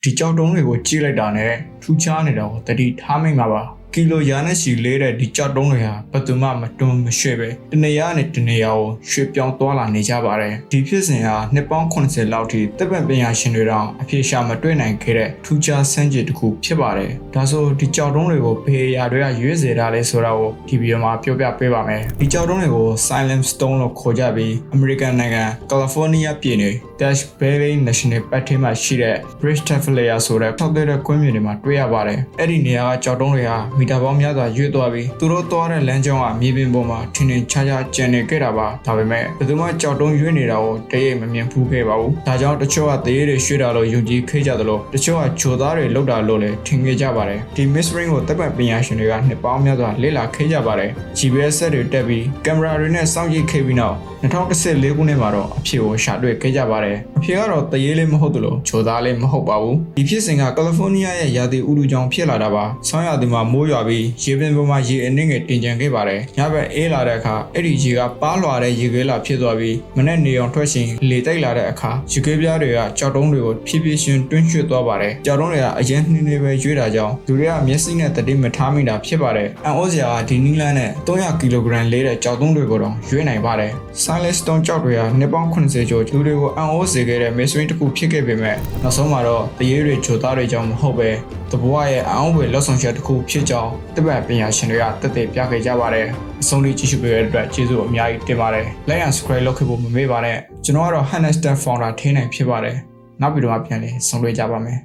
ဒီကြောက်တုံးတွေကိုကြည့်လိုက်တာနဲ့ထူးခြားနေတာကိုတတိထားမိမှာပါကီလိုရာနဲ့ချီလေးတဲ့ဒီကြောက်တုံးတွေဟာဘယ်သူမှမတွန်းမရွှေ့ပဲတနေရာနဲ့တနေရာကိုရွှေ့ပြောင်းသွားလာနေကြပါတယ်ဒီဖြစ်စဉ်ဟာနှစ်ပေါင်း80လောက်ထိတပ်ပံပညာရှင်တွေတောင်အပြေရှာမတွေ့နိုင်ခဲ့တဲ့ထူးခြားဆန်းကျင်တစ်ခုဖြစ်ပါတယ်ဒါဆိုဒီကြောက်တုံးတွေကိုဘယ်အရာတွေကရွေးစေတာလဲဆိုတာကိုဒီဗီဒီယိုမှာပြောပြပေးပါမယ်ဒီကြောက်တုံးတွေကို Silent Stone လို့ခေါ်ကြပြီးအမေရိကန်နိုင်ငံကယ်လီဖိုးနီးယားပြည်နယ် Dash Valley National Park ထဲမှာရှိတဲ့ Bridge Tafflayer ဆိုတဲ့ထောက်တဲ့ကွင်းမြေတွေမှာတွေ့ရပါတယ်အဲ့ဒီနေရာကကြောက်တုံးတွေဟာမီတာပေါင်းများစွာရွေ့သွားပြီးသူတို့သွားတဲ့လမ်းကြောင်းကမြေပြင်ပေါ်မှာထင်ထင်ရှားရှားကျန်နေခဲ့တာပါဒါပေမဲ့ဘယ်သူမှကြောက်တုံးရွေ့နေတာကိုတရိပ်မမြင်ဘူးခဲ့ပါဘူးဒါကြောင့်တချို့ကသေရည်တွေရွှေ့တာလို့ယုံကြည်ခဲ့ကြသလိုတချို့ကဂျိုသားတွေလောက်တာလို့လည်းထင်ခဲ့ကြပါတယ်ဒီ mystery ကိုတပ်ပံပညာရှင်တွေကနှစ်ပေါင်းများစွာလေ့လာခဲ့ကြပါတယ် GPS ဆက်တွေတက်ပြီးကင်မရာတွေနဲ့စောင့်ကြည့်ခဲ့ပြီးနောက်2014ခုနှစ်မှာတော့အဖြေကိုရှာတွေ့ခဲ့ကြပါတယ်အဖြေကတော့တရေလေးမဟုတ်သလိုဂျိုသားလေးမဟုတ်ပါဘူးဒီဖြစ်စဉ်ကကယ်လီဖိုးနီးယားရဲ့ရာသီဥတုကြောင့်ဖြစ်လာတာပါဆောင်းရာသီမှာမိုးရွာပြီးရေပင်ပေါ်မှာရေအနှင်းငယ်တင်ကျန်ခဲ့ပါတယ်ညဘက်အေးလာတဲ့အခါအဲ့ဒီရေကပါးလွာတဲ့ရေခဲလာဖြစ်သွားပြီးမနေ့နေအောင်ထွက်ရှင်လေတိုက်လာတဲ့အခါရေခဲပြားတွေကကြောက်တုံးတွေကိုဖြည်းဖြည်းချင်းတွင်းရွှေ့သွားပါတယ်ကြောက်တုံးတွေကအရင်နှင်းနေပဲရွေးတာကြောင့်လူတွေကမျက်စိနဲ့တတိမထားမိတာဖြစ်ပါတယ်အန်အိုစရာကဒီနီးလန်းနဲ့300ကီလိုဂရမ်လေးတဲ့ကြောက်တုံးတွေကိုတော့ရွေးနိုင်ပါတယ် Silent Stone ကြောက်တွေဟာနှစ်ပေါင်း80ကျော်လူတွေကိုအံ့ဩစေခဲ့တဲ့ mystery တစ်ခုဖြစ်ခဲ့ပေမဲ့နောက်ဆုံးမှာတော့တရေတွေဂျိုသားတွေကြောင့်မဟုတ်ပဲတဘွားရဲ့အံ့ဩဖွယ်လက်ဆောင်ချက်တစ်ခုဖြစ်ကြောင်းတပ်ပံပညာရှင်တွေကတက်တဲ့ပြခဲ့ကြပါတယ်အဆုံးထိကြည့်ရှုပေးတဲ့အတွက်ကျေးဇူးအများကြီးတင်ပါတယ် like and subscribe လုပ်ခဲ့ဖို့မမေ့ပါနဲ့ကျွန်တော်ကတော့ Hanneston Founder ထင်းနိုင်ဖြစ်ပါတယ်နောက်ဗီဒီယိုမှာပြန်လည်ဆုံတွေ့ကြပါမယ်